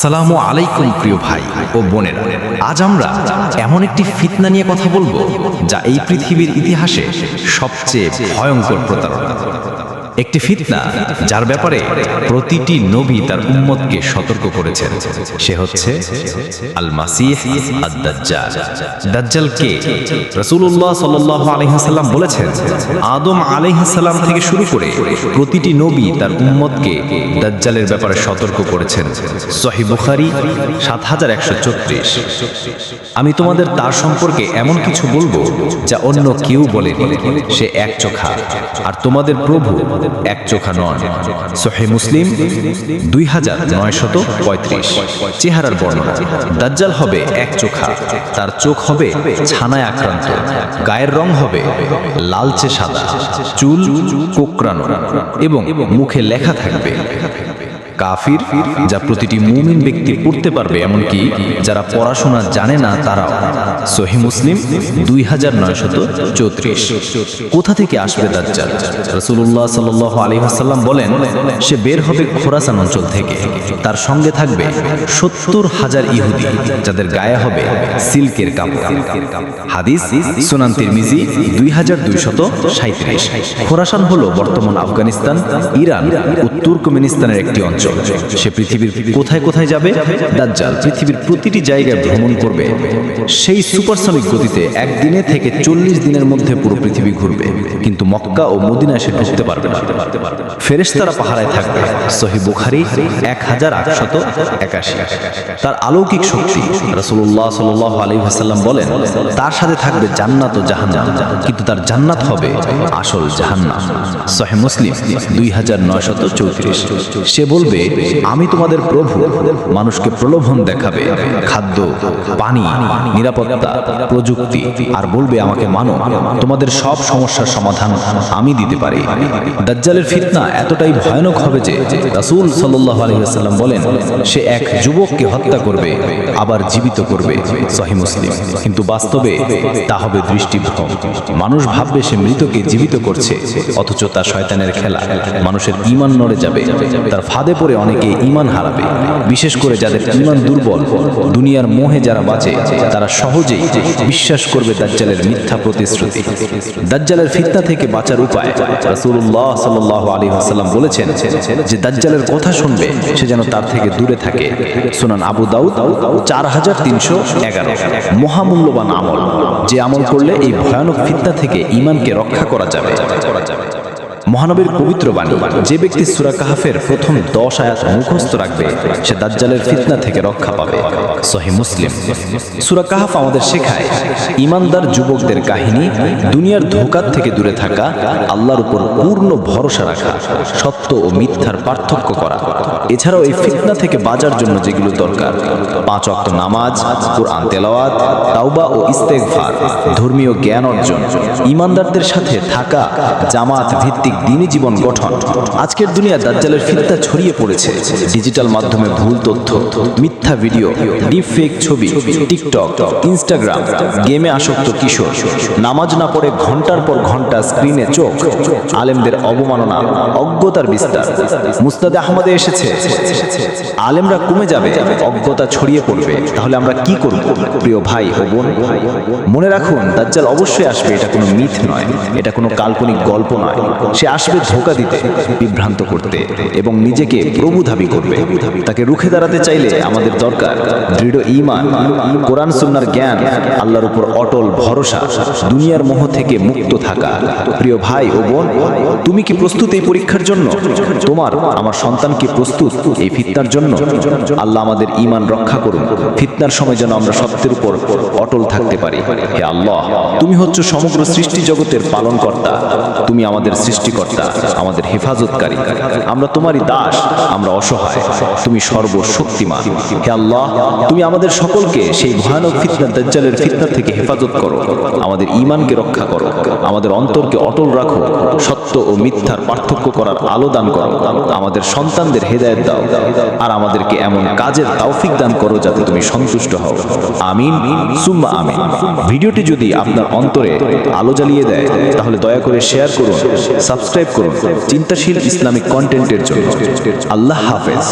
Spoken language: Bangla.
আসসালামু আলাইকুম প্রিয় ভাই ও বোনেরা, আজ আমরা এমন একটি ফিতনা নিয়ে কথা বলবো যা এই পৃথিবীর ইতিহাসে সবচেয়ে ভয়ঙ্কর প্রতারণা। একটি ফিতনা যার ব্যাপারে প্রতিটি নবী তার উম্মতকে সতর্ক করেছেন। সে হচ্ছে আল মাসিহ আদ-দাজ্জাল। দাজ্জাল কে? রাসূলুল্লাহ সাল্লাল্লাহু আলাইহি ওয়াসাল্লাম বলেছেন, আদম আলাইহিস সালাম থেকে শুরু করে প্রতিটি নবী তার উম্মতকে দাজ্জালের ব্যাপারে সতর্ক করেছেন। সহিহ বুখারী ৭১৩৪। আমি তোমাদের তার সম্পর্কে এমন কিছু বলবো যা অন্য কেউ বলেনি। সে একচোখা, আর তোমাদের প্রভু এক চোখা নন। সহিহ মুসলিম ২৯৩৫। চেহারার বর্ণনা: দাজ্জাল হবে এক চোখা, তার চোখ হবে ছানায় আক্রান্ত, গায়ের রং হবে লালচে সাদা, চুল কোকড়ানো এবং মুখে লেখা থাকবে কাফির, যা প্রতিটি মুমিন ব্যক্তি পড়তে পারবে, এমনকি যারা পড়াশোনা জানে না তারাও। সহিহ মুসলিম ২৯৩৪। কোথা থেকে আসবে দাজ্জাল? রাসূলুল্লাহ সাল্লাল্লাহু আলাইহি ওয়াসাল্লাম বলেন, সে বের হবে খোরাসান অঞ্চল থেকে। তার সঙ্গে থাকবে ৭০,০০০ ইহুদি, যাদের গায়ে হবে সিল্কের কাপড়। হাদিস সুনান তিরমিজি ২২৩৭। খোরাসান হলো বর্তমান আফগানিস্তান, ইরান ও তুর্কমেনিস্তানের একটি অঞ্চল। সে পৃথিবীর কোথায় কোথায় যাবে? দাজ্জাল পৃথিবীর প্রতিটি জায়গায় ভ্রমণ করবে। সেই সুপারসনিক গতিতে একদিনে থেকে ৪০ দিনের মধ্যে পুরো পৃথিবী ঘুরবে, কিন্তু মক্কা ও মদিনায় সে ঢুকতে পারবে না। ফেরেশতারা পাহারায় থাকবে। সহিহ বুখারী ১৮৮১। তার অলৌকিক শক্তি: রাসূলুল্লাহ সাল্লাল্লাহু আলাইহি ওয়াসাল্লাম বলেন, তার সাথে থাকবে জান্নাত ও জাহান্নাম, কিন্তু তার জান্নাত হবে আসল জাহান্নাম। সহিহ মুসলিম ২৯৩৪। সে বলবে, আমি তোমাদের প্রভু। মানুষকে প্রলোভন দেখাবে, খাদ্য, পানি, নিরাপত্তা, প্রযুক্তি, আর বলবে, আমাকে মানো, তোমাদের সব সমস্যার সমাধান আমি দিতে পারি। দাজ্জালের ফিতনা এতটাই ভয়ানক হবে যে রাসূল সাল্লাল্লাহু আলাইহি ওয়াসাল্লাম বলেন, সে এক যুবককে হত্যা করবে, আবার জীবিত করবে। সহিহ মুসলিম। কিন্তু বাস্তবে তা হবে দৃষ্টিভ্রম। মানুষ ভাববে সে মৃতকে জীবিত করছে, অথচ তা শয়তানের খেলা। মানুষের ঈমান নড়ে যাবে, তার ফাঁদে পড়ে অনেকে ঈমান হারাবে। বিশেষ করে যাদের ঈমান দুর্বল, দুনিয়ার মোহে যারা বাঁচে, তারা সহজেই বিশ্বাস করবে দাজ্জালের মিথ্যা প্রতিশ্রুতি। দাজ্জালের ফিতনা থেকে বাঁচার উপায়: রাসূলুল্লাহ সাল্লাল্লাহু আলাইহি ওয়াসাল্লাম বলেছেন যে দাজ্জালের কথা শুনবে সে যেন তার থেকে দূরে থাকে। সুনান আবু দাউদ ৪৩১১। মহামূল্যবান আমল, যে আমল করলে এই ভয়ানক ফিতনা থেকে ঈমানকে রক্ষা করা যাবে। মহানবীর পবিত্র বাণী: যে ব্যক্তি সূরা কাহফের প্রথম ১০ আয়াত মুখস্থ রাখবে, সে দাজ্জালের ফিতনা থেকে রক্ষা পাবে। সহিহ মুসলিম। সূরা কাহফ আমাদের শেখায় ঈমানদার যুবকদের কাহিনী, দুনিয়ার ধোঁকার থেকে দূরে থাকা, আল্লাহর উপর পূর্ণ ভরসা রাখা, সত্য ও মিথ্যার পার্থক্য করা। এছাড়াও এই ফিতনা থেকে বাঁচার জন্য যেগুলো দরকার: ৫ ওয়াক্ত নামাজ, কুরআন তেলাওয়াত, তাওবা ও ইস্তেগফার, ধর্মীয় জ্ঞান অর্জন, ঈমানদারদের সাথে থাকা, জামাত ভিত্তিক দ্বীনি জীবন গঠন। আজকের দুনিয়া দাজ্জালের ফিতনা ছড়িয়ে পড়েছে। ডিজিটাল মাধ্যমে ভুল তথ্য, মিথ্যা ভিডিও, ডিপ ফেক ছবি, টিকটক, ইনস্টাগ্রাম, গেমে আসক্ত কিশোর, নামাজ না পড়ে ঘন্টার পর ঘন্টা স্ক্রিনে চোখ, আলেমদের অবমাননা, অজ্ঞতার বিস্তার। মুসনাদে আহমদে এসেছে, আলেমরা কমে যাবে, অজ্ঞতা ছড়িয়ে পড়বে। তাহলে আমরা কি করব? প্রিয় ভাই ও বোন, মনে রাখুন, দাজ্জাল অবশ্যই আসবে। এটা কোনো মিথ নয়, এটা কোনো কাল্পনিক গল্প নয়। সে আসবে ধোঁকা দিতে, বিভ্রান্ত করতে এবং নিজেকে প্রভু দাবি করবে। তাকে রুখে দাঁড়াতে চাইলে আমাদের দরকার দৃঢ় ঈমান, কোরআন সুন্নাহর জ্ঞান, আল্লাহর উপর অটল ভরসা, দুনিয়ার মোহ থেকে মুক্ত থাকা। প্রিয় ভাই ও বোন, তুমি কি প্রস্তুত এই পরীক্ষার জন্য? তোমার, আমার সন্তান কি প্রস্তুত এই ফিতনার জন্য? আল্লাহ আমাদের ঈমান রক্ষা করুন। ফিতনার সময় যেন আমরা সত্যের উপর অটল থাকতে পারি। হে আল্লাহ, তুমি হচ্ছ সমগ্র সৃষ্টি জগতের পালনকর্তা। তুমি আমাদের সৃষ্টিকর্তা, আমাদের হেফাজতকারী। আমরা তোমারই দাস, আমরা অসহায়, তুমি সর্বশক্তিমান। হে আল্লাহ, তুমি আমাদের সকলকে সেই ভয়ানক ফিতনা দাজ্জালের ফিতনা থেকে হেফাজত করো। আমাদের ঈমানকে রক্ষা করো, আমাদের অন্তরকে অটল রাখো, সত্য ও মিথ্যার পার্থক্য করার আলো দান করো। আমাদের সন্তানদের হেদায়েত দাও, আর আমাদেরকে এমন কাজের তৌফিক দান করো যাতে তুমি সন্তুষ্ট হও। আমিন সুম্মা আমিন। ভিডিওটি যদি আপনার অন্তরে আলো জ্বালিয়ে দেয়, তাহলে দয়া করে শেয়ার করুন, সাবস্ক্রাইব করুন চিন্তাশীল ইসলামিক কন্টেন্টের জন্য। আল্লাহ হাফেজ।